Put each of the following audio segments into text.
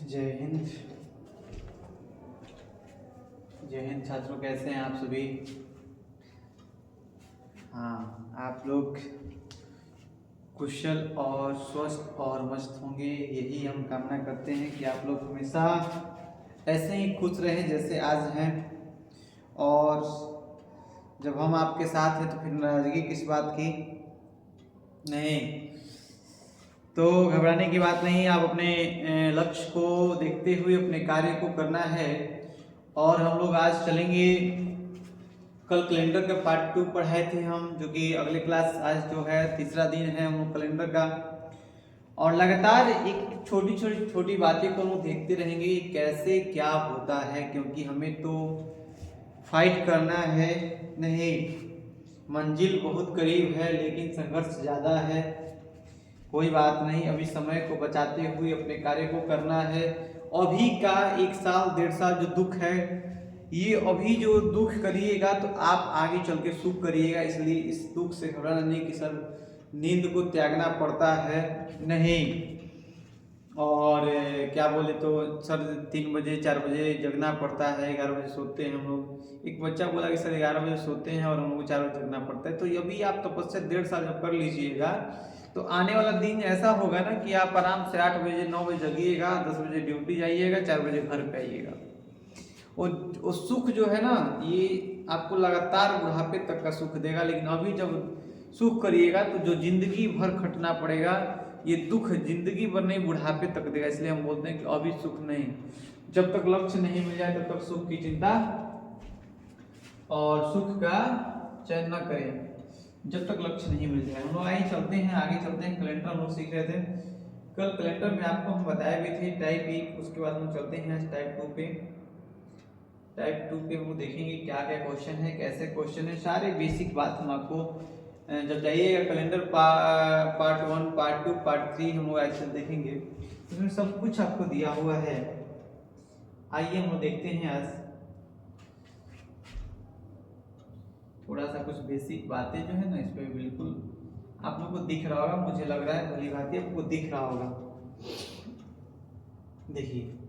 जय हिंद। जय हिंद छात्रों, कैसे हैं आप सभी? हाँ, आप लोग कुशल और स्वस्थ और मस्त होंगे, यही हम कामना करते हैं कि आप लोग हमेशा ऐसे ही खुश रहें जैसे आज हैं। और जब हम आपके साथ हैं तो फिर नाराजगी किस बात की? नहीं, तो घबराने की बात नहीं। आप अपने लक्ष्य को देखते हुए अपने कार्य को करना है। और हम लोग आज चलेंगे, कल कैलेंडर का पार्ट 2 पढ़ाए थे हम, जो कि अगले क्लास आज जो है तीसरा दिन है हम लोग कैलेंडर का। और लगातार एक छोटी बातें को हम लोग देखते रहेंगे कैसे क्या होता है, क्योंकि हमें तो फाइट करना है। नहीं, मंजिल बहुत करीब है लेकिन संघर्ष ज़्यादा है। कोई बात नहीं, अभी समय को बचाते हुए अपने कार्य को करना है। अभी का 1 साल 1.5 साल जो दुख है, ये अभी जो दुख करिएगा तो आप आगे चल के सुख करिएगा। इसलिए इस दुख से घबराना नहीं कि सर नींद को त्यागना पड़ता है, नहीं। और क्या बोले तो सर 3 बजे 4 बजे जगना पड़ता है, 11 बजे सोते हैं हम लोग। एक बच्चा बोला कि सर 11 बजे सोते हैं और हम लोग को 4 बजे जगना पड़ता है। तो अभी आप तपस्या 1.5 साल जब कर लीजिएगा तो आने वाला दिन ऐसा होगा ना कि आप आराम से 8 बजे 9 बजे जगिएगा, 10 बजे ड्यूटी जाइएगा, 4 बजे घर पे आइएगा। और सुख जो है ना, ये आपको लगातार बुढ़ापे तक का सुख देगा। लेकिन अभी जब सुख करिएगा तो जो जिंदगी भर खटना पड़ेगा, ये दुख जिंदगी भर नहीं बुढ़ापे तक देगा। इसलिए हम बोलते हैं कि अभी सुख नहीं, जब तक लक्ष्य नहीं मिल जाए तब तक सुख की चिंता और सुख का चयन न करें, जब तक लक्ष्य नहीं मिल जाए। हम लोग आगे चलते हैं कैलेंडर हम लोग सीख रहे थे। कल कैलेंडर में आपको हम बताए भी थे टाइप 1, उसके बाद हम चलते हैं आज टाइप 2 पे। टाइप 2 पे हम देखेंगे क्या क्या क्वेश्चन है, कैसे क्वेश्चन है, सारे बेसिक बात हम आपको जब जाइएगा कैलेंडर पार्ट 1 पार्ट 2 पार्ट 3 हम लोग एक्शन देखेंगे, उसमें सब कुछ आपको दिया हुआ है। आइए हम देखते हैं आज थोड़ा सा कुछ बेसिक बातें जो है ना, इस पे बिल्कुल आप लोग को दिख रहा होगा, मुझे लग रहा है भली भांति आपको दिख रहा होगा। देखिए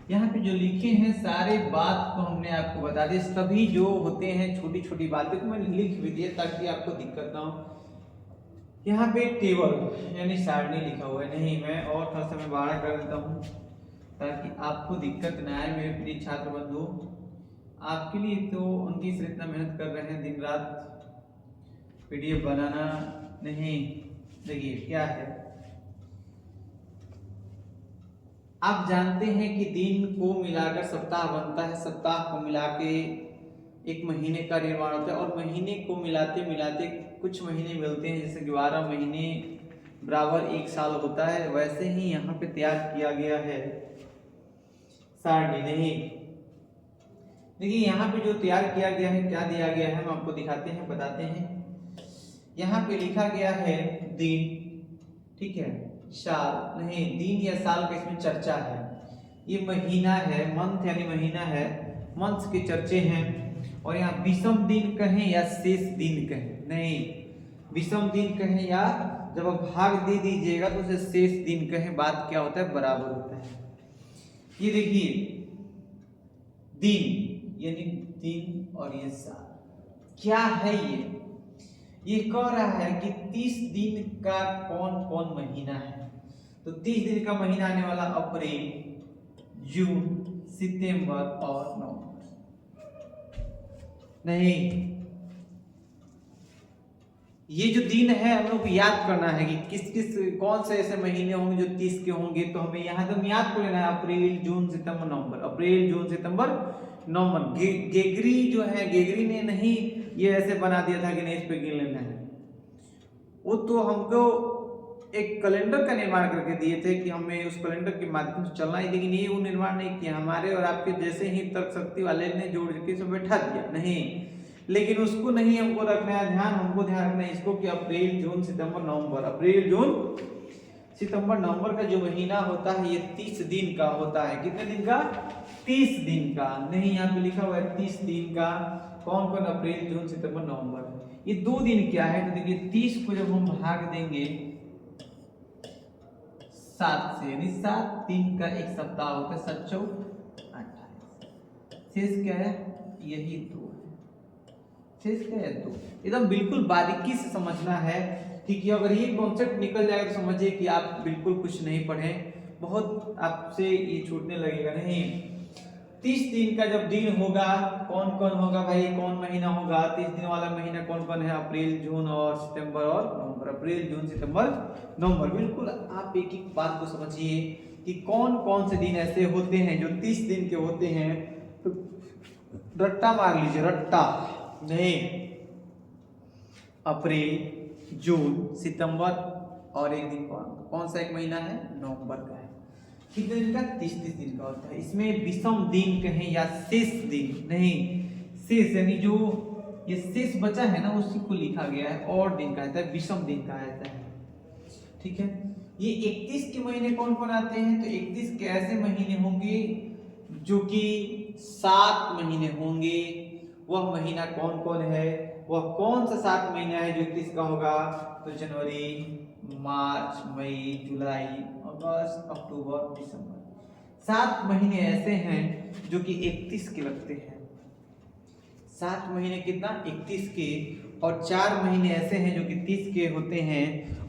यहाँ पे जो लिखे हैं सारे बात को हमने आपको बता दिया। सभी जो होते हैं छोटी छोटी बातें को मैंने लिख भी दिया ताकि आपको दिक्कत ना हो। यहाँ पे टेबल यानी सारणी लिखा हुआ है, नहीं मैं और थोड़ा सा मैं बड़ा कर देता हूँ ताकि आपको दिक्कत ना आए मेरे प्रिय छात्र बंधु। आपके लिए तो उनकी से इतना मेहनत कर रहे हैं दिन रात पीडीएफ बनाना। नहीं, देखिए क्या है, आप जानते हैं कि दिन को मिलाकर सप्ताह बनता है, सप्ताह को मिला के एक महीने का निर्माण होता है, और महीने को मिलाते मिलाते कुछ महीने मिलते हैं, जैसे 12 महीने बराबर 1 साल होता है। वैसे ही यहाँ पे तैयार किया गया है सारणी। नहीं, देखिए यहाँ पे जो तैयार किया गया है, क्या दिया गया है हम आपको दिखाते हैं, बताते हैं। यहाँ पे लिखा गया है दिन, ठीक है, साल नहीं, दिन या साल का इसमें चर्चा है। ये महीना है, मंथ यानी महीना है, मंथ्स के चर्चे हैं। और यहाँ विषम दिन कहें या शेष दिन कहें, नहीं विषम दिन कहें या जब आप भाग दे दीजिएगा तो उसे शेष दिन कहें, बात क्या होता है, बराबर होता है। ये देखिए दिन यानी दिन और ये साल क्या है, ये कह रहा है कि 30 दिन का कौन कौन महीना है। तो 30 दिन का महीना आने वाला अप्रैल, जून, सितंबर और नवंबर। नहीं, ये जो दिन है हम लोग को याद करना है कि किस किस कौन से ऐसे महीने होंगे जो 30 के होंगे। तो हमें यहाँ तो याद को लेना है अप्रैल जून सितंबर नवंबर, अप्रैल जून सितंबर नवंबर। गेगरी जो है, गेगरी ने नहीं ये ऐसे बना दिया था कि नहीं इस पे गिन लेना है, वो तो हमको एक कैलेंडर का निर्माण करके दिए थे कि हमें उस कैलेंडर के माध्यम से चलना है। लेकिन ये वो निर्माण नहीं किया, हमारे और आपके जैसे ही तर्क शक्ति वाले ने जोड़ के इसे बैठा दिया। नहीं, लेकिन उसको नहीं हमको रखना है ध्यान, हमको ध्यान रखना है इसको कि अप्रैल जून सितंबर नवंबर, अप्रैल जून सितंबर नवंबर का जो महीना होता है ये 30 दिन का होता है। कितने दिन का? 30 दिन का। नहीं, यहाँ पे लिखा हुआ है 30 दिन का। कौन कौन? अप्रैल जून सितंबर नवंबर। ये 2 दिन क्या है? तो देखिए 30 को जब हम भाग देंगे 7 से, यानी 7 दिन का एक सप्ताह होता है, 7 चौक 28। शेष क्या है, यही 2 है। शेष क्या है, 2। एकदम बिल्कुल बारीकी से समझना है, ठीक है। अगर ये कॉन्सेप्ट निकल जाएगा तो समझिए कि आप बिल्कुल कुछ नहीं पढ़े, बहुत आपसे ये छूटने लगेगा। नहीं, 30 दिन का जब दिन होगा, कौन कौन होगा भाई, कौन महीना होगा 30 दिन वाला महीना, कौन कौन है, अप्रैल जून और सितंबर और नवंबर। अप्रैल जून सितंबर नवंबर, बिल्कुल आप एक एक बात को समझिए कि कौन कौन से दिन ऐसे होते हैं जो 30 दिन के होते हैं। तो रट्टा मार लीजिए, रट्टा नहीं, अप्रैल जून सितंबर और एक दिन कौन सा एक महीना है, नवंबर का है। कितने दिन का, 30 दिन का होता है। इसमें विषम दिन कहें या शेष दिन, नहीं शेष, यानी जो ये शेष बचा है ना उसी को लिखा गया है, और दिन कहता है, विषम दिन कहा जाता है, ठीक है। ये 31 के महीने कौन कौन आते हैं, तो 31 के ऐसे महीने होंगे जो कि 7 महीने होंगे। वह महीना कौन कौन है, वह कौन सा 7 महीना है जो 31 का होगा, तो जनवरी, मार्च, मई, जुलाई, अगस्त, अक्टूबर, दिसंबर। 7 महीने ऐसे हैं जो कि 31 के लगते हैं। 7 महीने कितना, 31 के, और 4 महीने ऐसे हैं जो कि 30 के होते हैं,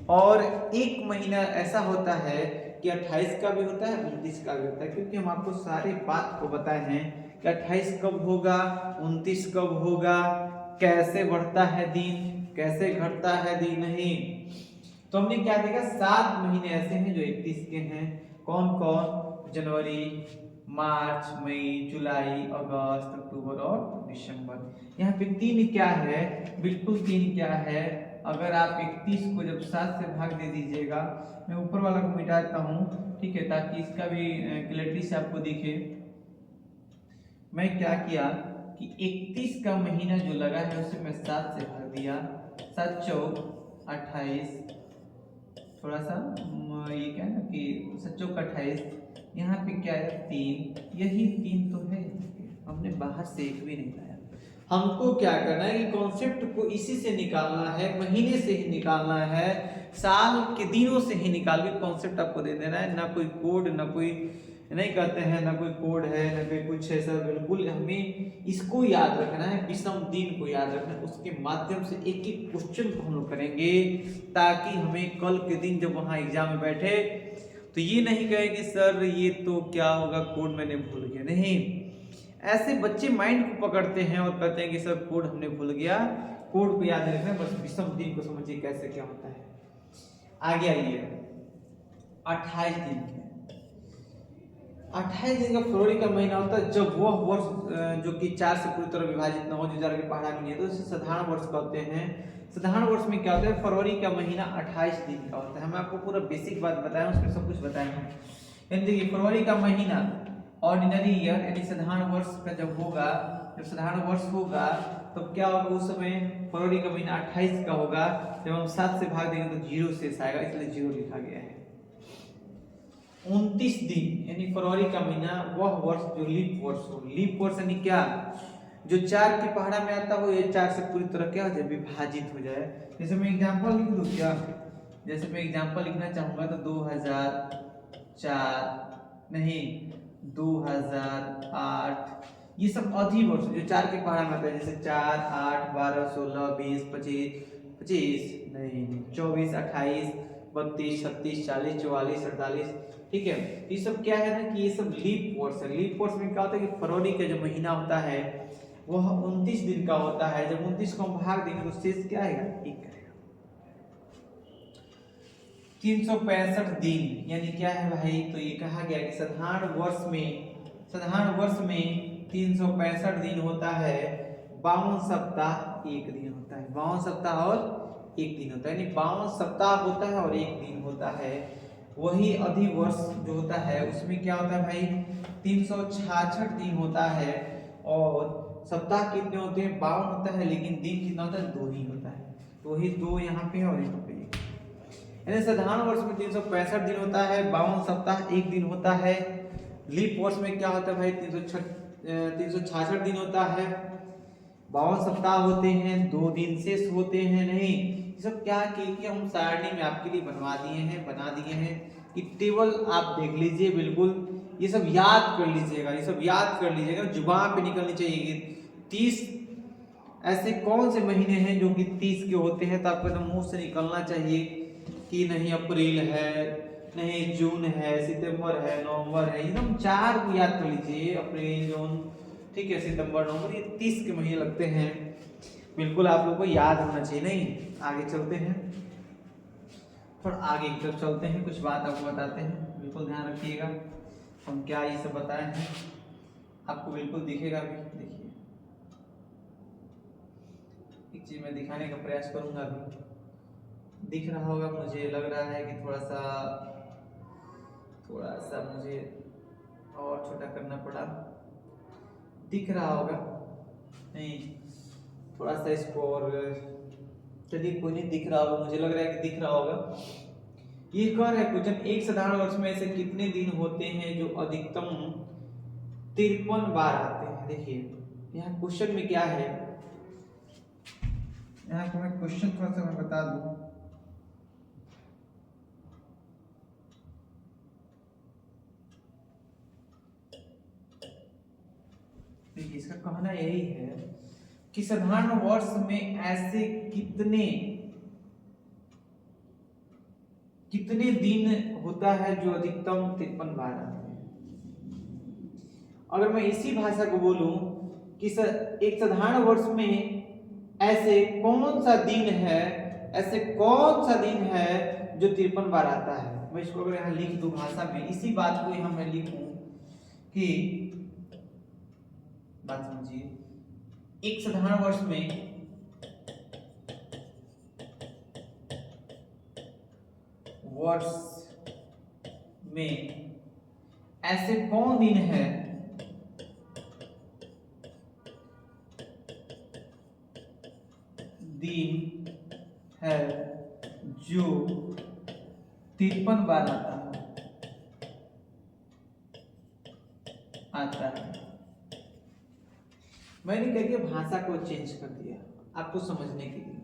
और एक महीना ऐसा होता है कि 28 का भी होता है, 29 का भी होता है। क्योंकि हम आपको सारे बात को बताए हैं कि 28 कब होगा, 29 कब होगा, कैसे बढ़ता है दिन, कैसे घटता है दिन, नहीं। तो हमने क्या देखा, 7 महीने ऐसे हैं जो 31 के हैं। कौन कौन, जनवरी, मार्च, मई, जुलाई, अगस्त, अक्टूबर और दिसंबर। यहाँ पे 3 क्या है, बिल्कुल 3 क्या है, अगर आप 31 को जब 7 से भाग दे दीजिएगा, मैं ऊपर वाला को मिटा देता हूँ, ठीक है, ताकि इसका भी क्लैरिटी से आपको दिखे। मैं क्या किया कि 31 का महीना जो लगा है उसे मैं 7 से भाग दिया, 7 चौक 28, थोड़ा सा ये क्या है ना कि 7 चौक 28, यहाँ पे क्या है 3, यही 3 तो है, हमने बाहर से एक भी नहीं लाया। हमको क्या करना है कि कॉन्सेप्ट को इसी से निकालना है, महीने से ही निकालना है, साल के दिनों से ही निकाल के कॉन्सेप्ट आपको दे देना है। ना कोई कोड, ना कोई नहीं कहते हैं, ना कोई कोड है, ना कोई कुछ है सर। बिल्कुल हमें इसको याद रखना है, विषम दिन को याद रखना है, उसके माध्यम से एक एक क्वेश्चन को हम लोग करेंगे, ताकि हमें कल के दिन जब वहां एग्जाम में बैठे तो ये नहीं कहे कि सर ये तो क्या होगा, कोड मैंने भूल गया। नहीं, ऐसे बच्चे माइंड को पकड़ते हैं और कहते हैं कि सर कोड हमने भूल गया। कोड को याद रखना, बस विषम दिन को समझिए कैसे क्या होता है। आगे आइए, 28 दिन के, 28 दिन का फरवरी का महीना होता है जब वह वर्ष जो कि 4 से पूरी तरह विभाजित न हो, जो 4 के पहाड़ा नहीं है, तो इसे साधारण वर्ष कहते हैं। साधारण वर्ष में क्या होता है, फरवरी का महीना 28 दिन का होता है। हम आपको पूरा बेसिक बात बताया, उसमें सब कुछ बताए हैं। यानी देखिए, फरवरी का महीना ऑर्डिनरी ईयर यानी साधारण वर्ष का जब होगा, जब साधारण वर्ष होगा तो क्या होगा, उस समय फरवरी का महीना 28 का होगा। जब हम 7 से भाग देंगे तो 0 शेष आएगा, इसलिए 0 लिखा गया है। 29 दिन यानी फरवरी का महीना, वह वर्ष जो लीप वर्ष हो। लीप वर्ष यानी क्या, जो 4 के पहाड़ा में आता हो, ये 4 से पूरी तरह क्या हो जाए, विभाजित हो जाए। जैसे मैं एग्जांपल लिख दूं क्या, जैसे मैं एग्जांपल लिखना चाहूंगा तो 2004 नहीं 2008, ये सब अधि वर्ष जो 4 के पहाड़ा में आता है, जैसे 4, 8, 12, 16, 20, 25 नहीं 24, 28, 32, 36, 40, 44, 48, ठीक है। ये सब क्या है ना कि ये सब लीप वर्ष है। लीप वर्ष में क्या होता है कि फरवरी का जो महीना होता है वह 29 दिन का होता है। जब 29 को हम भाग देंगे तो शेष क्या आएगा, 1 आएगा। 365 दिन यानी क्या है भाई, तो ये कहा गया कि साधारण वर्ष में 365 दिन होता है, 52 सप्ताह 1 दिन होता है। 52 सप्ताह और 1 दिन होता है, यानी 52 सप्ताह होता है और 1 दिन होता है। वही अधि वर्ष जो होता है उसमें क्या होता है भाई, 366 दिन होता है, और सप्ताह कितने होते हैं, 52 होता है, लेकिन दिन कितना होता है, 2 ही होता है। तो वही 2 यहाँ पे और यहाँ पे। यानी साधारण वर्ष में 365 दिन होता है, 52 सप्ताह 1 दिन होता है। लीप वर्ष में क्या होता है भाई, 366 दिन होता है, 52 सप्ताह होते हैं, 2 दिन शेष होते हैं। नहीं, ये सब क्या कि हम सारणी में आपके लिए बना दिए हैं कि टेबल आप देख लीजिए, बिल्कुल ये सब याद कर लीजिएगा, ये सब याद कर लीजिएगा, जुबान पे निकलनी चाहिए। 30 ऐसे कौन से महीने हैं जो कि 30 के होते हैं, तो आपको एकदम मुंह से निकलना चाहिए कि नहीं अप्रैल है, नहीं जून है, सितंबर है, नवंबर है, एकदम 4 को याद कर लीजिए, अप्रैल जून, ठीक है, सितंबर नवंबर, ये 30 के महीने लगते हैं, बिल्कुल आप लोग को याद होना चाहिए। नहीं, आगे चलते हैं, थोड़ा आगे की तरफ चलते हैं, कुछ बात आपको बताते हैं, बिल्कुल ध्यान रखिएगा हम क्या ये सब बताए हैं, आपको बिल्कुल दिखेगा भी। देखिए एक चीज मैं दिखाने का प्रयास करूंगा, अभी दिख रहा होगा, मुझे लग रहा है कि थोड़ा सा मुझे और छोटा करना पड़ा, दिख रहा होगा नहीं, थोड़ा सा इसको, और चलिए कोई नहीं, दिख रहा होगा, मुझे लग रहा है कि दिख रहा होगा। ये कह रहा है क्वेश्चन, एक साधारण वर्ष में ऐसे कितने दिन होते हैं जो अधिकतम 53 बार आते हैं। देखिए यहाँ क्वेश्चन में क्या है, यहाँ को मैं क्वेश्चन थोड़ा सा मैं बता दूं। देखिए इसका कहना यही है कि साधारण वर्ष में ऐसे कितने दिन होता है जो अधिकतम 53 बार आते हैं। अगर मैं इसी भाषा को बोलूं कि एक साधारण वर्ष में ऐसे कौन सा दिन है, ऐसे कौन सा दिन है जो 53 बार आता है, मैं इसको अगर यहाँ लिख दूं भाषा में, इसी बात को यहाँ मैं लिखूं कि, बात समझिए, एक साधारण वर्ष में ऐसे कौन दिन है जो 53 बार आता है। मैंने क्या किया, भाषा को चेंज कर दिया आपको समझने के लिए।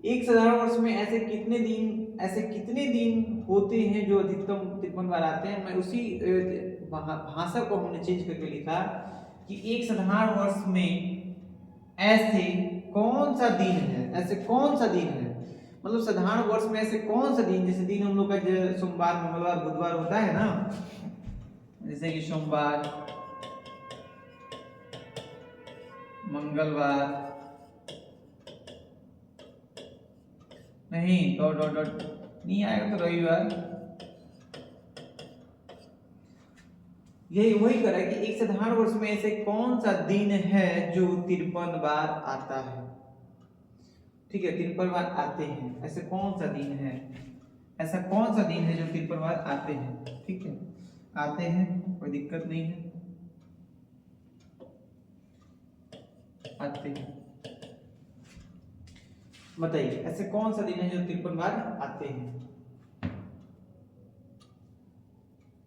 एक साधारण वर्ष में ऐसे कितने दिन होते हैं जो अधिकतम 53 बार आते हैं। मैं उसी भाषा को हमने चेंज करके लिखा कि एक साधारण वर्ष में ऐसे कौन सा दिन है, ऐसे कौन सा दिन है, मतलब साधारण वर्ष में ऐसे कौन सा दिन, जैसे दिन हम लोग का सोमवार, मंगलवार, बुधवार होता है ना, जैसे कि सोमवार, मंगलवार, नहीं डॉट डॉट डॉट नहीं आएगा तो रविवार, यही वही करा कि एक साधारण वर्ष में ऐसे कौन सा दिन है जो 53 बार आता है। ठीक है, 53 बार आते हैं, ऐसे कौन सा दिन है, ऐसा कौन सा दिन है जो 53 बार आते हैं। ठीक है, आते हैं, कोई दिक्कत नहीं है, आते हैं, बताइए ऐसे कौन सा दिन है जो 53 बार आते हैं।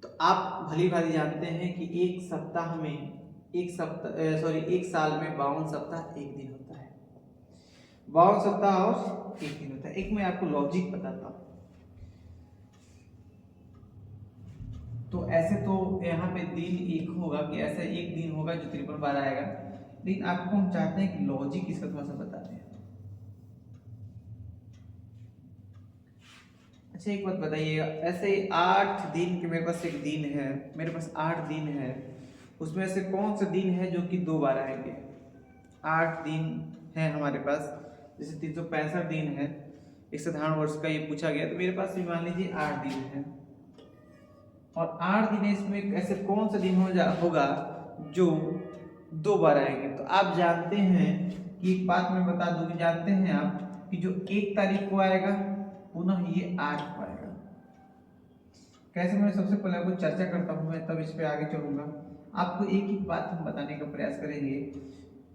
तो आप भली भांति जानते हैं कि एक साल में 52 सप्ताह एक दिन होता है, 52 सप्ताह और एक दिन होता है। एक मैं आपको लॉजिक बताता हूं। तो ऐसे तो यहाँ पे दिन एक होगा कि ऐसा एक दिन होगा जो 53 बार आएगा, लेकिन आपको हम चाहते हैं कि लॉजिक इसका थोड़ा सा बताते हैं। अच्छा एक बात बताइएगा, ऐसे 8 दिन के मेरे पास एक दिन है, मेरे पास 8 दिन है, उसमें ऐसे कौन सा दिन है जो कि 2 बार आएंगे। 8 दिन है हमारे पास, जैसे 365 दिन है, एक साधारण वर्ष का ये पूछा गया, तो मेरे पास भी मान लीजिए 8 दिन है, और 8 दिन है, इसमें ऐसे कौन सा दिन होगा जो 2 बार आएंगे। तो आप जानते हैं कि एक बात मैं बता दूं कि जानते हैं आप कि जो 1 तारीख को आएगा पुनः ये 8 को आएगा। कैसे, मैं सबसे पहले आपको चर्चा करता हूं, मैं तब इस पे आगे चलूंगा। आपको एक ही बात हम बताने का प्रयास करेंगे।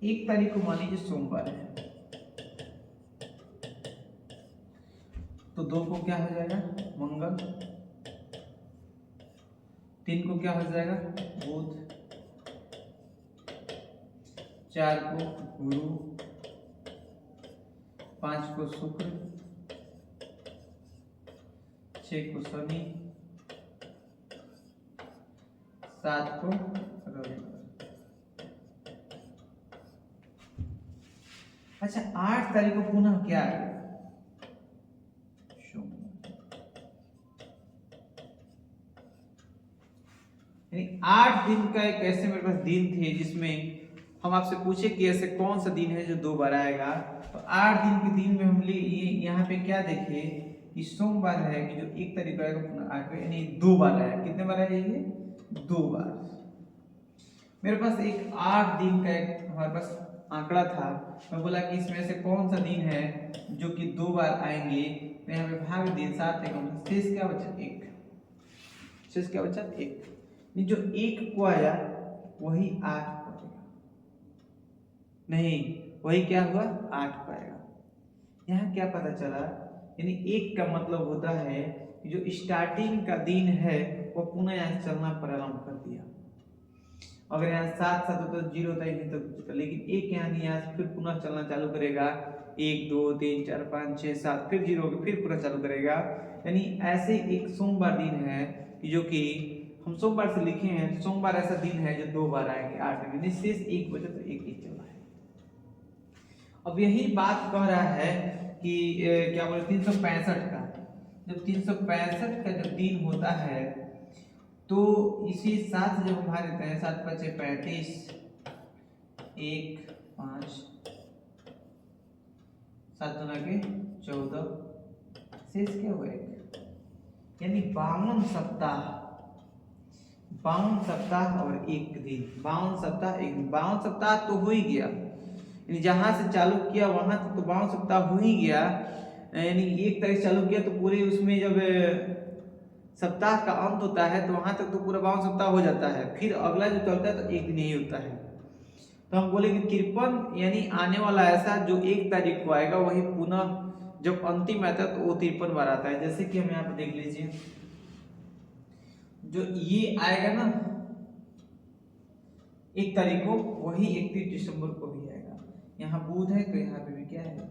1 तारीख को मान लीजिए सोमवार है, तो 2 को क्या हो जाएगा, मंगल, 3 को क्या हो जाएगा, बुध, 4 को गुरु, 5 को शुक्र, 6 को शनि, 7 को रविवार। अच्छा 8 तारीख को पुनः क्या आ गया? सोमवार। यानी 8 दिन का एक ऐसे मेरे पास दिन थे जिसमें हम आपसे पूछे कि ऐसे कौन सा दिन है जो 2 बार आएगा। तो 8 दिन के दिन में हम ये यहाँ पे क्या देखे कि सोमवार है कि जो 1 तारीख को आएगा पुनः 8 को, यानी 2 बार आएगा। कितने बार आएगा ये? 2 बार। मेरे पास एक 8 दिन का एक हमारे पास आंकड़ा था। मैं बोला कि इसमें से कौन सा दिन है जो कि 2 बार आएंगे। तो यहाँ पे भाग दिए 7 शेष क्या बचा? 1। शेष क्या बचा? 1। जो 1 को आया वही 8 को आएगा, नहीं वही क्या हुआ? 8 को आएगा। यहाँ क्या पता चला? यानी 1 का मतलब होता है कि जो स्टार्टिंग का दिन है वो पुनः यहाँ चलना प्रारंभ कर दिया। अगर यहाँ 7 7 होता तो 0 होता ही नहीं तो, लेकिन 1 यहाँ से फिर पुनः चलना चालू करेगा। 1 2 3 4 5 6 7 फिर 0 होगा, फिर पूरा चालू करेगा। यानी ऐसे एक सोमवार दिन है कि जो कि हम सोमवार से लिखे हैं। सोमवार ऐसा दिन है जो 2 बार आएंगे 8 में, शेष 1 बचे तो 1 ही चल रहा है। अब यही बात कह रहा है कि क्या बोले 365 का, जब 365 का जब दिन होता है तो इसी 7 से जब हम भाग देते हैं 7 5 35 1 5 7 गुना के 14 शेष क्या हुआ? 1। यानी 52 सप्ताह, 52 सप्ताह और 1 दिन। 52 सप्ताह 1 दिन। 52 सप्ताह तो हो ही गया, यानी जहां से चालू किया वहां तक तो 52 सप्ताह हो ही गया। यानी 1 तारीख चालू किया तो पूरे उसमें जब सप्ताह का अंत होता है तो वहां तक तो पूरा 52 सप्ताह हो जाता है। फिर अगला जो चलता है तो 1 दिन ही होता है। तो हम बोले कि 53 यानी आने वाला ऐसा जो 1 तारीख को आएगा वही पुनः जब अंतिम आता है तो वो 53 बार आता है। जैसे कि हम यहाँ पे देख लीजिए, जो ये आएगा ना 1 तारीख को वही 31 दिसंबर को भी आएगा। यहाँ बुध है तो यहाँ पे भी क्या है?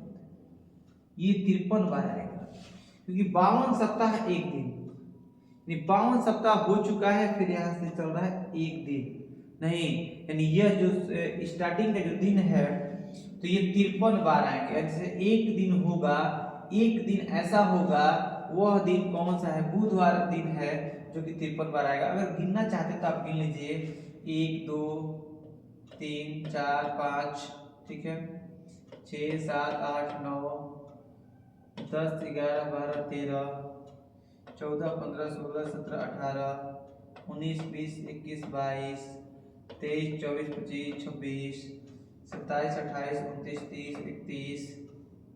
ये 53 बार आएगा, क्योंकि 52 सप्ताह 1 दिन। 52 सप्ताह हो चुका है, फिर यहाँ से चल रहा है 1 दिन नहीं, यानी यह जो स्टार्टिंग का जो दिन है तो ये 53 बार आएंगे। जैसे 1 दिन होगा, 1 दिन ऐसा होगा, वह दिन कौन सा है? बुधवार दिन है जो कि 53 बार आएगा। अगर गिनना चाहते तो आप गिन लीजिए 1 2 3 4 5, ठीक है, 6 7 8 9 10 11 12 13 14 15 16 17 18 19 20 21 22 23 24 25 26 27 28 29 30 31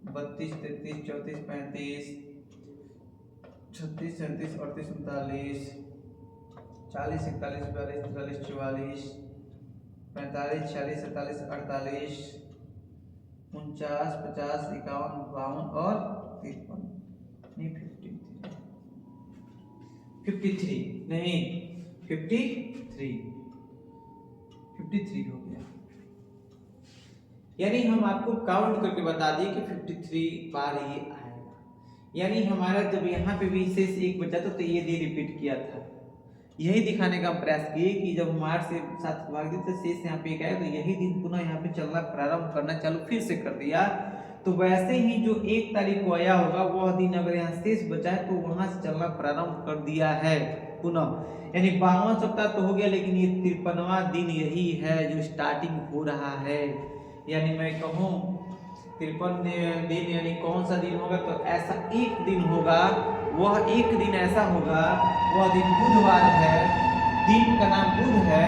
32 33 34 35 36 37 38 39 40 41 42 43 44 45 46 47 48 49 50 51 52 और 53 नहीं 53 नहीं 53 हो गया। यानी हम आपको काउंट करके बता दिए कि 53 बार ये आएगा। यानी हमारा जब यहाँ पे भी शेष 1 बचा था तो ये दिन रिपीट किया था। यही दिखाने का प्रयास किए कि जब हम 8 से 7 भाग दिए तो शेष यहाँ पे 1 आया, तो यही दिन पुनः यहाँ पे चलना प्रारंभ करना चालू फिर से कर दिया। तो वैसे ही जो 1 तारीख को आया होगा वह दिन अगर यहाँ शेष बचा है तो वहां से चलना प्रारंभ कर दिया है पुनः। यानी 52वां सप्ताह तो हो गया, लेकिन ये 53वां दिन यही है जो स्टार्टिंग हो रहा है। यानी मैं कहूँ 53 दिन यानी कौन सा दिन होगा? तो ऐसा 1 दिन होगा, वह 1 दिन ऐसा होगा, वह दिन बुधवार है। दिन का नाम बुध है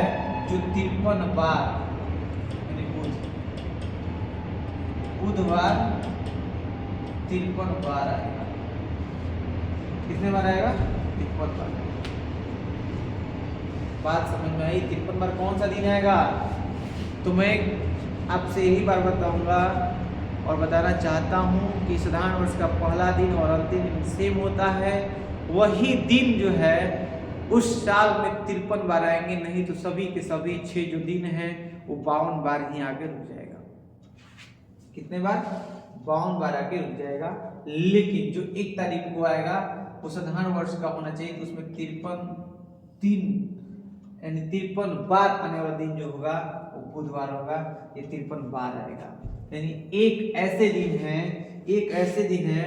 जो 53 बार यानी बुधवार 53 बार आएगा। कितने बार आएगा? 53 बार। बात समझ में आई? 53 बार कौन सा दिन आएगा? तो मैं आपसे यही बार बताऊंगा और बताना चाहता हूं कि साधारण वर्ष का पहला दिन और अंतिम दिन सेम होता है। वही दिन जो है उस साल में 53 बार आएंगे, नहीं तो सभी के सभी 6 जो दिन हैं वो 52 बार ही आगे रुक जाएगा। कितने बार? 52 बार आगे रुक जाएगा। लेकिन जो 1 तारीख को आएगा वो साधारण वर्ष का होना चाहिए, तो उसमें 53 बार आने वाला दिन जो होगा वो बुधवार होगा, ये 53 बार आएगा। यानी एक ऐसे दिन है,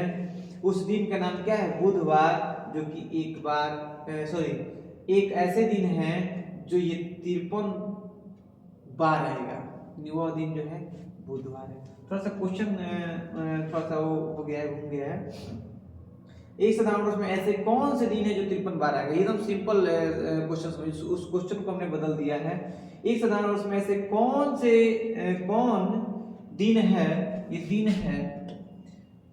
उस दिन का नाम क्या है, बुधवार, जो कि एक ऐसे दिन है जो ये 53 बार आएगा, वह दिन जो है बुधवार है। थोड़ा सा क्वेश्चन थोड़ा सा वो हो गया है, घूम गया है। एक साधारण वर्ष में ऐसे कौन से दिन है जो 53 बार आएगा, एकदम सिंपल क्वेश्चन, उस क्वेश्चन को हमने बदल दिया है। एक साधारण वर्ष में ऐसे कौन दिन है, ये दिन है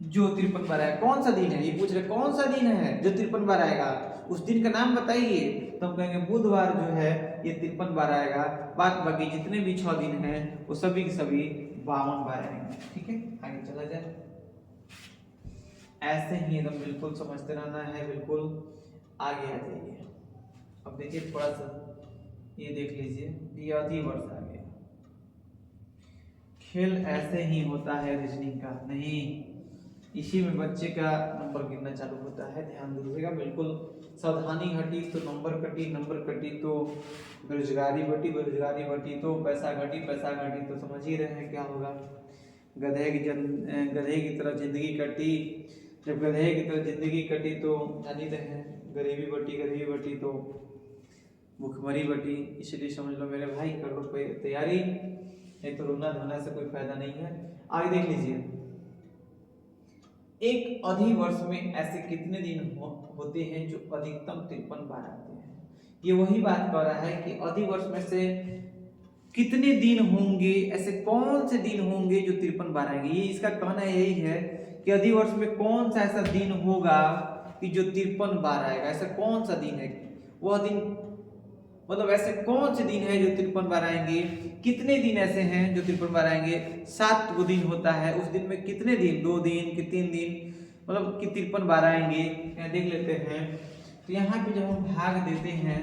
जो 53 बार आएगा, कौन सा दिन है, ये पूछ रहे कौन सा दिन है जो 53 बार आएगा, उस दिन का नाम बताइए। तो हम कहेंगे बुधवार जो है ये 53 बार आएगा, बाकी जितने भी 6 दिन हैं वो सभी के सभी 52 बार आएंगे। ठीक है, आगे चला जाए। ऐसे ही एकदम बिल्कुल समझते रहना है, बिल्कुल आगे आ जाइए। अब देखिए थोड़ा सा ये देख लीजिए, ये अधिवर्ष आ गया। खेल ऐसे ही होता है रीजनिंग का, नहीं, इसी में बच्चे का नंबर गिनना चालू होता है, ध्यान दीजिएगा। बिल्कुल सावधानी हटी तो नंबर कटी तो बेरोजगारी बढ़ी तो पैसा घटी तो समझ ही रहे हैं क्या होगा। गधे की तरह जिंदगी कटी, जब गधे की तरह जिंदगी कटी तो जान ही रहे हैं, गरीबी बढ़ी तो भूखमरी बढ़ी। इसलिए समझ लो मेरे भाई, कर लो तैयारी, नहीं तो रोना धोना से कोई फायदा नहीं है। आगे देख लीजिए, एक अधिवर्ष में ऐसे कितने दिन होते हैं जो अधिकतम 53 बार आते हैं। ये वही बात कर रहा है कि अधिवर्ष में से कितने दिन होंगे, ऐसे कौन से दिन होंगे जो 53 बार आएंगे। ये इसका कहना यही है कि अधिवर्ष में कौन सा ऐसा दिन होगा कि जो 53 बार आएगा। ऐसा कौन सा दिन है, वह दिन, मतलब ऐसे कौन से दिन है जो 53 बार आएंगे। कितने दिन ऐसे हैं जो 53 बार आएंगे, 7 वो दिन होता है, उस दिन में कितने दिन, 2 दिन कि 3 दिन, मतलब कि 53 बार आएंगे। यहाँ देख लेते हैं, तो यहाँ पे जब हम भाग देते हैं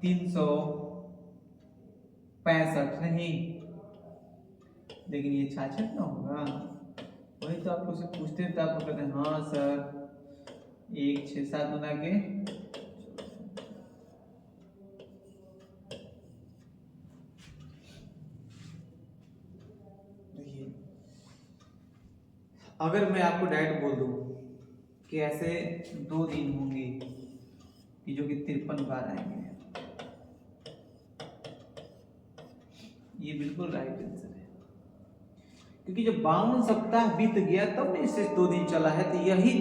365, नहीं लेकिन ये 66 ना होगा, वही तो आपको से पूछते हैं तो आपको कहते हैं हाँ सर, 1 6 7 बना के अगर मैं आपको डायरेक्ट बोल दूं कि ऐसे 2 दिन होंगे कि जो कि 53 बार आएंगे, ये बिल्कुल राइट आंसर है, क्योंकि जब 52 सप्ताह बीत गया तब ने इससे 2 दिन चला है, तो यही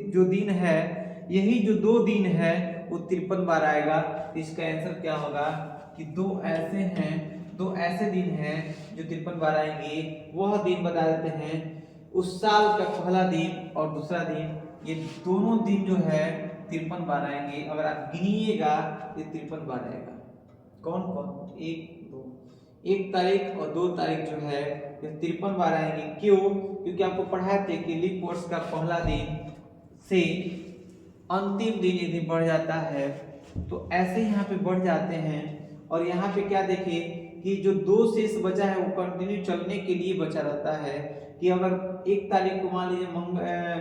जो दिन है, यही जो 2 दिन है वो 53 बार आएगा। तो इसका आंसर क्या होगा कि 2 ऐसे दिन हैं जो 53 बार आएंगे। वह दिन बता देते हैं, उस साल का पहला दिन और दूसरा दिन, ये दोनों दिन जो है 53 बार आएंगे। अगर आप गिनिएगा ये 53 बार आएगा। कौन कौन, 1 तारीख और 2 तारीख जो है ये 53 बार आएंगे। क्यों? क्योंकि आपको पढ़ाए थे कि लीप वर्ष का पहला दिन से अंतिम दिन यदि बढ़ जाता है तो ऐसे यहाँ पे बढ़ जाते हैं। और यहाँ पे क्या देखिए कि जो 2 शेष बचा है वो कंटिन्यू चलने के लिए बचा रहता है, कि अगर 1 तारीख को मान लीजिए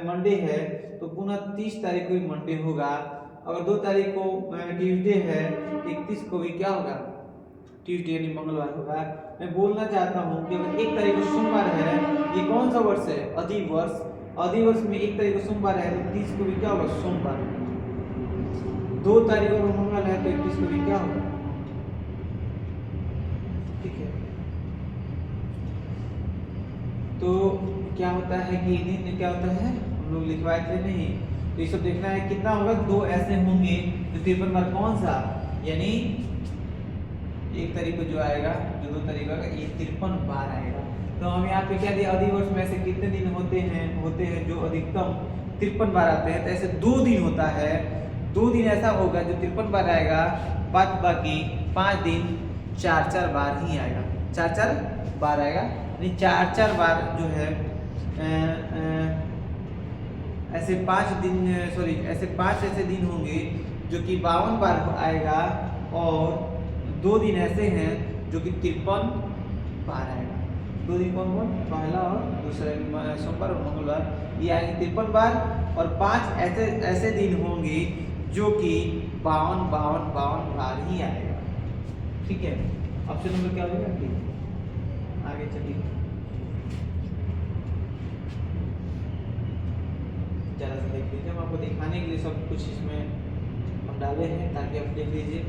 मंडे है तो पुनः 30 तारीख को भी मंडे होगा। अगर 2 तारीख को ट्यूसडे है, 31 को भी क्या होगा, ट्यूसडे यानी मंगलवार होगा। मैं बोलना चाहता हूँ कि अगर 1 तारीख को सोमवार है, ये कौन सा वर्ष है, अधिवर्ष। अधिवर्ष में 1 तारीख को सोमवार है तो 30 को भी क्या होगा, सोमवार। 2 तारीख को मंगल है तो 31 को भी क्या होगा, ठीक है। तो क्या होता है कि दिन क्या होता है, हम लोग लिखवाए थे नहीं, तो ये सब देखना है कितना होगा। 2 ऐसे होंगे तो 53 बार कौन सा, यानी 1 तारीख को जो आएगा, जो 2 तारीख का, ये 53 बार आएगा। तो हम यहाँ पे क्या दिया, अधिवर्ष में ऐसे कितने दिन होते हैं जो अधिकतम 53 बार आते हैं। तो ऐसे 2 दिन होता है, 2 दिन ऐसा होगा जो 53 बार आएगा, बाकी 5 दिन 4 बार ही आएगा, 4 बार आएगा। यानी 4 बार जो है ऐसे 5 दिन, ऐसे 5 ऐसे दिन होंगे जो कि 52 बार आएगा, और 2 दिन ऐसे हैं जो कि 53 बार आएगा। 2 दिन कौन कौन, पहला और दूसरा सोमवार और मंगलवार, ये आएंगे 53 बार। और 5 ऐसे ऐसे दिन होंगे जो कि 52 बार ही आएगा। ठीक है, ऑप्शन नंबर क्या हो जाएगा, ठीक। आगे चलिए, जरा सा देख लीजिए, हम आपको दिखाने के लिए सब कुछ इसमें हम डाले हैं ताकि आप देख लीजिए।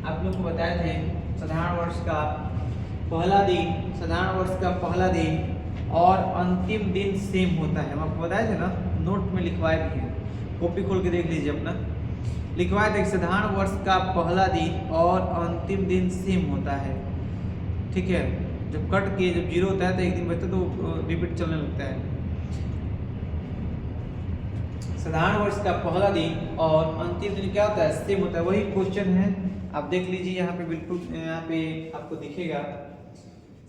आप लोग को बताए थे साधारण वर्ष का पहला दिन, साधारण वर्ष का पहला दिन और अंतिम दिन सेम होता है। हम आपको बताए थे ना, नोट में लिखवाए भी हैं, कॉपी खोल के देख लीजिए अपना। लिखवाए थे साधारण वर्ष का पहला दिन और अंतिम दिन सेम होता है। ठीक है, जब कट के जब 0 होता है तो एक दिन बचता तो रिपीट चलने लगता है। साधारण वर्ष का पहला दिन और अंतिम दिन क्या होता है, सेम होता है। वही क्वेश्चन है, आप देख लीजिए यहाँ पे, बिल्कुल यहाँ पे आपको दिखेगा।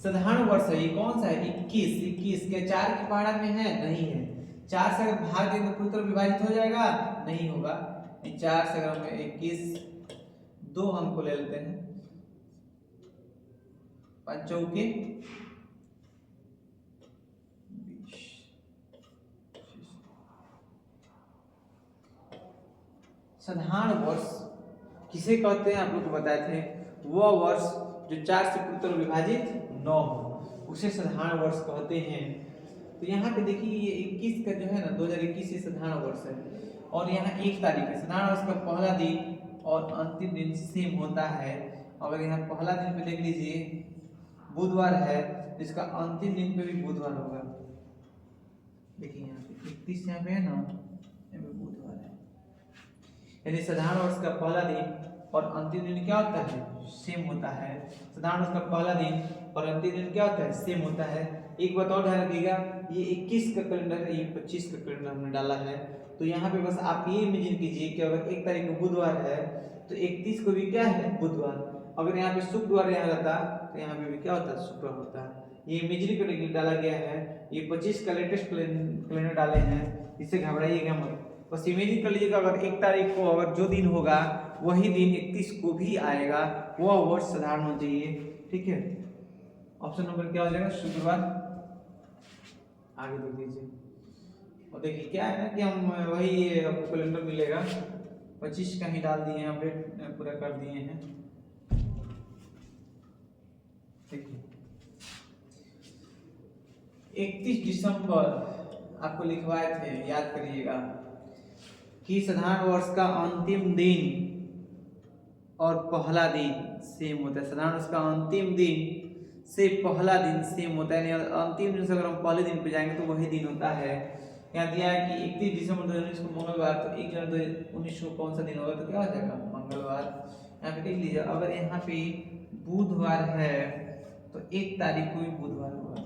साधारण वर्ष है, ये कौन सा है, 21 के 4 की पहाड़ा में है, नहीं है। 4 से अगर भाग दें तो पूरी तरह विभाजित हो जाएगा, नहीं होगा। 4 से अगर हम 21 2 हमको ले लेते हैं, 5 चौके 20। साधारण वर्ष किसे कहते हैं, आप लोग को बताए थे, वह वर्ष जो 4 से पूरी तरह विभाजित न हो, उसे साधारण वर्ष कहते हैं। तो यहाँ पे देखिए ये 21 का जो है ना, 2021 ये साधारण वर्ष है। और यहाँ 1 तारीख है, साधारण वर्ष का पहला दिन और अंतिम दिन सेम होता है। अगर यहाँ पहला दिन पे देख लीजिए बुधवार है, तो इसका अंतिम दिन पे भी बुधवार होगा। देखिए यहाँ पे 31 यहाँ पे है ना, यहाँ पे बुधवार है। यानी साधारण वर्ष का पहला दिन और अंतिम दिन क्या होता है, सेम होता है। साधारण वर्ष का पहला दिन और अंतिम दिन क्या होता है, सेम होता है। एक बात और ध्यान रखिएगा, ये 21 का कैलेंडर है, ये 25 का कैलेंडर हमने डाला है। तो यहाँ पे बस आप ये इमेजिन कीजिए कि अगर 1 तारीख को बुधवार है तो 31 को भी क्या है, बुधवार। अगर यहाँ पे शुक्रवार यहाँ रहता तो यहाँ पे भी क्या होता, शुक्रवार होता। ये इमेजिन करने के लिए डाला गया है। ये 25 का लेटेस्ट कैलेंडर डाले हैं, इससे घबराइएगा मत, बस इमेजिन कर लीजिएगा। अगर 1 तारीख को अगर जो दिन होगा वही दिन 31 को भी आएगा, वह वर्ष साधारण होना चाहिए। ठीक है, ऑप्शन नंबर क्या हो जाएगा, शुक्रवार। आगे देख लीजिए, और देखिए क्या है ना कि हम वही आपको कैलेंडर मिलेगा, 25 का ही डाल दिए हैं, अपडेट पूरा कर दिए हैं। देखिए 31 दिसंबर आपको लिखवाए थे, याद करिएगा कि साधारण वर्ष का अंतिम दिन और पहला दिन सेम होता है। साधारण वर्ष का अंतिम दिन से पहला दिन सेम होता है, यानी अंतिम दिन से अगर हम पहले दिन पे जाएंगे तो वही दिन होता है। यहाँ दिया है कि 31 दिसंबर 2019 को मंगलवार, तो 1 जनवरी 2019 को कौन सा दिन होगा, तो क्या हो जाएगा, मंगलवार। यहाँ पे देख लीजिए, अगर यहाँ पे बुधवार है तो 1 तारीख को भी बुधवार होगा।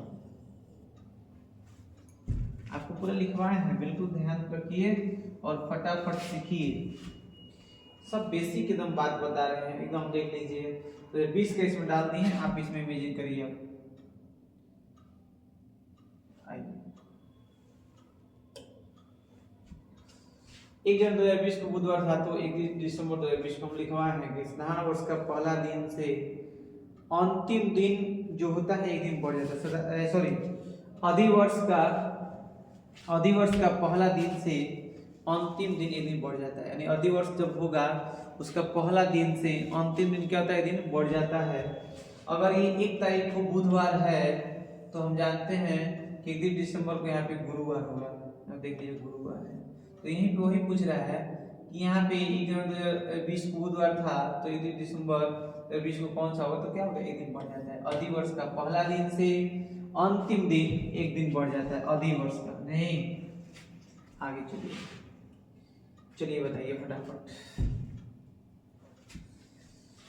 आपको पूरा लिखवाए हैं, बिल्कुल ध्यान रखिए और फटाफट सीखिए। सब बेसिक एकदम बात बता रहे हैं, एकदम देख लीजिए। तो 20 का इसमें डाल दिए हैं, आप इसमें इमेजिन करिए। अब आइए 1 जनवरी 2020 को बुधवार था, तो 31 दिसंबर 2020 को हम लिखवाए हैं कि साधारण वर्ष का पहला दिन से अंतिम दिन जो होता है एक दिन बढ़ जाता है। सॉरी, अधिवर्ष का पहला दिन से अंतिम दिन एक दिन बढ़ जाता है। यानी अधिवर्ष जब होगा उसका पहला दिन से अंतिम दिन क्या होता है, एक दिन बढ़ जाता है। अगर ये 1 तारीख को बुधवार है तो हम जानते हैं कि 31 दिसंबर को यहाँ पे गुरुवार होगा। अब देख लीजिए गुरुवार है, तो यहीं पे वही पूछ रहा है कि यहाँ पे 1 जनवरी 2020 को बुधवार था, तो 31 दिसंबर 2020 को कौन सा होगा, तो क्या होगा, एक दिन बढ़ जाता है। अधिवर्ष का पहला दिन से अंतिम दिन एक दिन बढ़ जाता है, अधिवर्ष का नहीं। आगे चलिए बताइए फटाफट।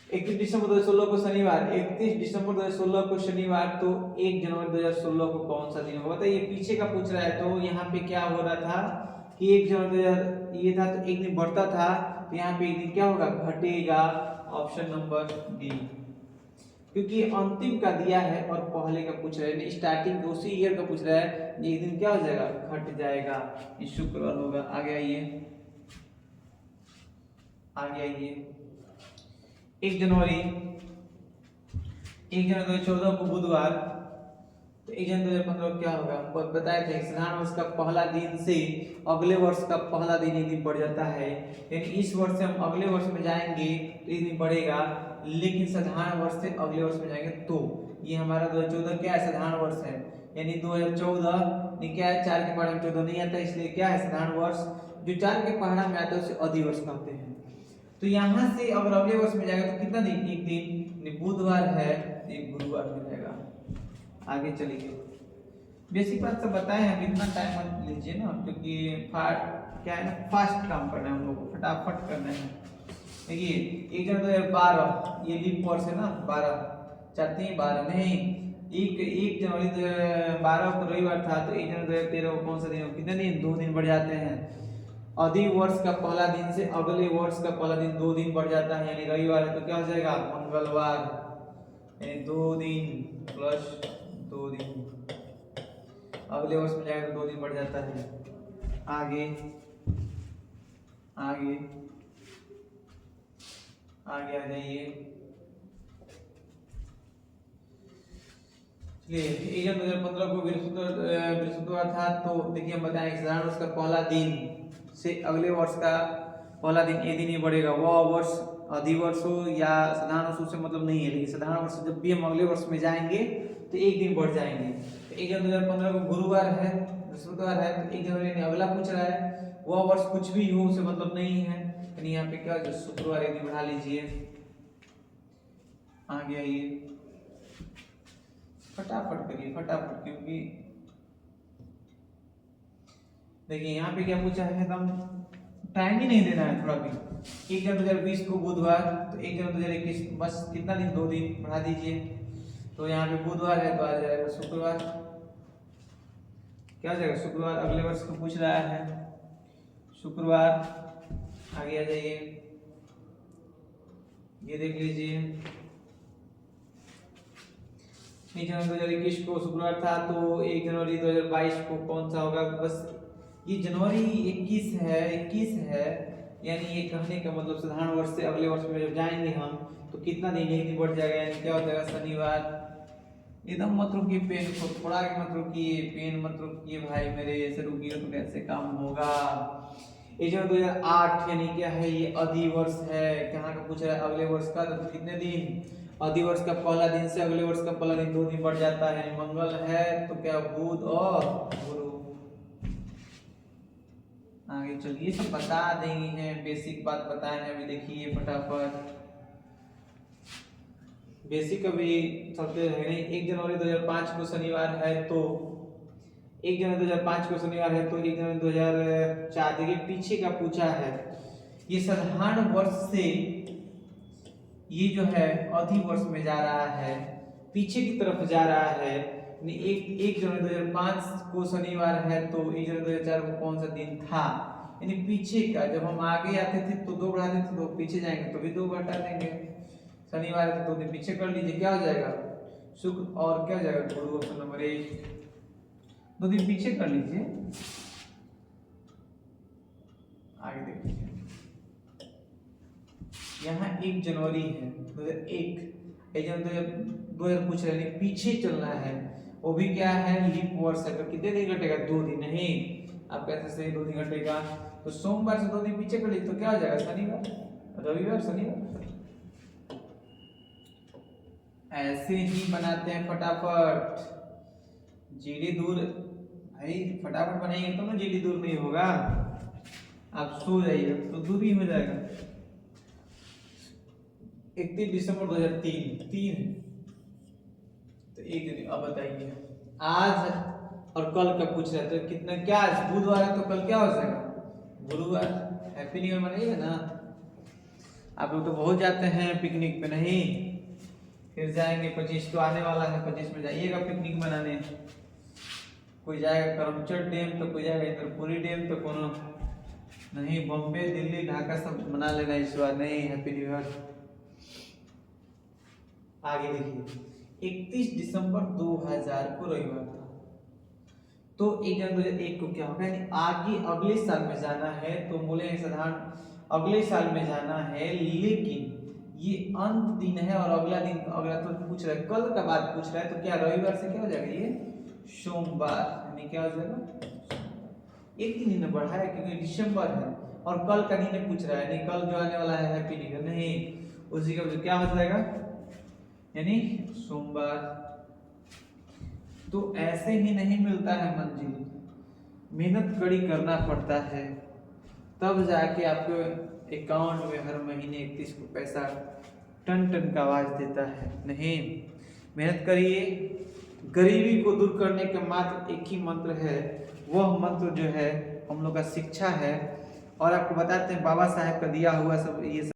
31 दिसंबर 2016 को शनिवार, 31 दिसंबर 2016 को शनिवार, तो 1 जनवरी 2016 को कौन सा दिन होगा, तो ये पीछे का पूछ रहा है। तो यहाँ पे क्या हो रहा था कि 1 जनवरी ये था तो एक दिन बढ़ता था, तो यहाँ पे एक दिन क्या होगा, घटेगा। ऑप्शन नंबर डी, क्योंकि अंतिम का दिया है और पहले का पूछ रहा है, स्टार्टिंग का उसी ईयर का पूछ रहा है, एक दिन क्या हो जाएगा, घट जाएगा, ये शुक्रवार होगा। आगे आइए 1 जनवरी 1 जनवरी 2014 को बुधवार, तो 1 जनवरी 2015 को क्या होगा, हमको बताए थे साधारण वर्ष का पहला दिन से अगले वर्ष का पहला दिन एक दिन बढ़ जाता है, यानी इस वर्ष से हम अगले वर्ष में जाएंगे तो एक दिन बढ़ेगा, लेकिन साधारण वर्ष से अगले वर्ष में जाएंगे तो ये हमारा 2014 क्या है, साधारण वर्ष है, यानी 2014 क्या है, 4 के पहाड़ा में 14 नहीं आता, इसलिए क्या है साधारण वर्ष, जो 4 के पहाड़ा में आता है उसे अधिवर्ष कहते हैं। तो यहाँ से अगर अगले वर्ष में जाएगा तो कितना दिन, एक दिन, बुधवार है एक गुरुवार हो जाएगा। आगे चलिए, बेसिक बात सब बताए हैं, इतना टाइम मत लीजिए ना, क्योंकि क्या है ना, फास्ट काम करना है हम लोग को, फटाफट करना है। देखिए 1 जनवरी 2012 ये लीप वर्ष है ना, 12 चाहते हैं 12 नहीं, 1 जनवरी 2012 को रविवार था, तो 1 जनवरी 2013 को कौन सा दिन हो, कितने दिन, 2 दिन बढ़ जाते हैं। अधि वर्ष का पहला दिन से अगले वर्ष का पहला दिन 2 दिन बढ़ जाता है, यानी रविवार है तो क्या हो जाएगा, मंगलवार, यानी 2 दिन प्लस 2 दिन, अगले वर्ष में जाएगा तो 2 दिन बढ़ जाता है। आगे आगे आगे आ जाइए, चलिए 1 जनवरी 2015 को बृहस्पतिवार था, तो देखिए हम बताएं साधारण वर्ष का पहला दिन से अगले वर्ष का पहला दिन एक दिन ही बढ़ेगा, वह वर्ष अधिवर्ष हो या साधारण वर्ष से मतलब नहीं है, लेकिन साधारण वर्ष जब भी हम अगले वर्ष में जाएंगे तो एक दिन बढ़ जाएंगे। तो 1 जनवरी 2015 को गुरुवार है, बृहस्पतिवार है, तो 1 जनवरी अगला पूछ रहा है, वह वर्ष कुछ भी हो उसे मतलब नहीं है, यानी यहाँ पे क्या शुक्रवार एक दिन बढ़ा लीजिए। आगे आइए, फटाफट करिए फटाफट, क्योंकि देखिए यहाँ पे क्या पूछा है, एकदम टाइम ही नहीं देना है थोड़ा भी। 1 जनवरी 2020 को बुधवार, तो 1 जनवरी 2021 बस कितना दिन, 2 दिन बढ़ा दीजिए, तो यहाँ पे बुधवार है तो आ जाएगा शुक्रवार, क्या आ जाएगा शुक्रवार, अगले वर्ष को पूछ रहा है शुक्रवार। आगे आ जाइए, ये देख लीजिए 1 जनवरी 2021 को शुक्रवार था, तो 1 जनवरी 2022 को कौन सा होगा, बस ये जनवरी 21 है, यानी ये कहने का मतलब साधारण वर्ष से अगले वर्ष में जब जाएंगे हम तो कितना दिन एक दिन बढ़ जाएगा, यानी क्या हो जाएगा शनिवार। एकदम मत रुकिए, पेन को थोड़ा आगे मत रुकिए, पेन मत रुकिए भाई मेरे, ऐसे रुकिए तो कैसे काम होगा। 1 जनवरी 2008 यानी क्या है, ये अधिवर्ष है, कहाँ का पूछ रहा है, अगले वर्ष का, तो कितने दिन, अधिवर्ष का पहला दिन से अगले वर्ष का पहला दिन 2 दिन बढ़ जाता है, मंगल है तो क्या बुध और गुरु। आगे चलिए, सब बता देंगे हैं, बेसिक बात बताए हैं, अभी देखिए फटाफट, बेसिक अभी चलते रहेंगे। 1 जनवरी 2005 को शनिवार है, तो 1 जनवरी 2005 को शनिवार है, तो 1 जनवरी 2004 देखिए पीछे का पूछा है, ये साधारण वर्ष से ये जो है अधिवर्ष में जा रहा है, पीछे की तरफ जा रहा है, 1 जनवरी 2005 को शनिवार है, तो 1 जनवरी 2004 को कौन सा दिन था, यानी पीछे का, जब हम आगे आते थे तो 2 बढ़ाते थे, तो पीछे जाएंगे तो भी 2 घटा देंगे, शनिवार है तो 2 दिन पीछे कर लीजिए, क्या हो जाएगा शुक्र, और क्या हो जाएगा गुरु, ऑप्शन नंबर 1, 2 दिन पीछे कर लीजिए। आगे देखिए, यहाँ 1 जनवरी है 2001 2000 पूछ रहे हैं, पीछे चलना है, वो भी क्या है लीप वर्ष है, तो कितने दिन घटेगा, 2 दिन, नहीं आप कैसे सही 2 दिन घटेगा, तो सोमवार से 2 दिन पीछे कर लीजिए तो क्या हो जाएगा शनिवार, रविवार शनिवार, ऐसे ही बनाते हैं फटाफट। जीडी दूर भाई, फटाफट बनाएंगे तो ना जीडी दूर नहीं होगा, आप सो जाइए तो दूर ही हो जाएगा। 31 दिसंबर 2003 तो एक दिन, अब बताइए आज और कल का पूछ रहे तो कितना, क्या आज बुधवार है तो कल क्या हो जाएगा गुरुवार। हैप्पी न्यू ईयर मनाइए ना, आप लोग तो बहुत जाते हैं पिकनिक पे, नहीं फिर जाएंगे 25 तो आने वाला है, 25 में जाइएगा पिकनिक मनाने, कोई जाएगा करमचट डैम तो कोई जाएगा इंद्रपुरी डैम, तो कोनो नहीं, बॉम्बे दिल्ली ढाका सब मना लेना इस बार, नहीं हैप्पी न्यू ईयर। आगे देखिए 31 दिसंबर 2000 को रविवार था, तो 1 जनवरी 2001 को क्या होगा, यानी आगे अगले साल में जाना है, तो बोले साधारण अगले साल में जाना है, लेकिन ये अंत दिन है और अगला दिन, अगला तो पूछ रहा है कल का बात पूछ रहा है, तो क्या रविवार से क्या हो जाएगा, ये सोमवार, यानी क्या हो जाएगा, एक दिन इन्हें बढ़ा है क्योंकि दिसंबर है, और कल का दिन पूछ रहा है, यानी कल जो आने वाला है हैप्पी न्यू ईयर, नहीं उसी का वजह क्या हो जाएगा, यानी सोमवार। तो ऐसे ही नहीं मिलता है मंजिल, मेहनत कड़ी करना पड़ता है, तब जाके आपके अकाउंट में हर महीने 31 को पैसा टन टन का आवाज देता है। नहीं, मेहनत करिए। गरीबी को दूर करने का मात्र एक ही मंत्र है, वह मंत्र जो है हम लोग का शिक्षा है। और आपको बताते हैं बाबा साहेब का दिया हुआ सब ये सब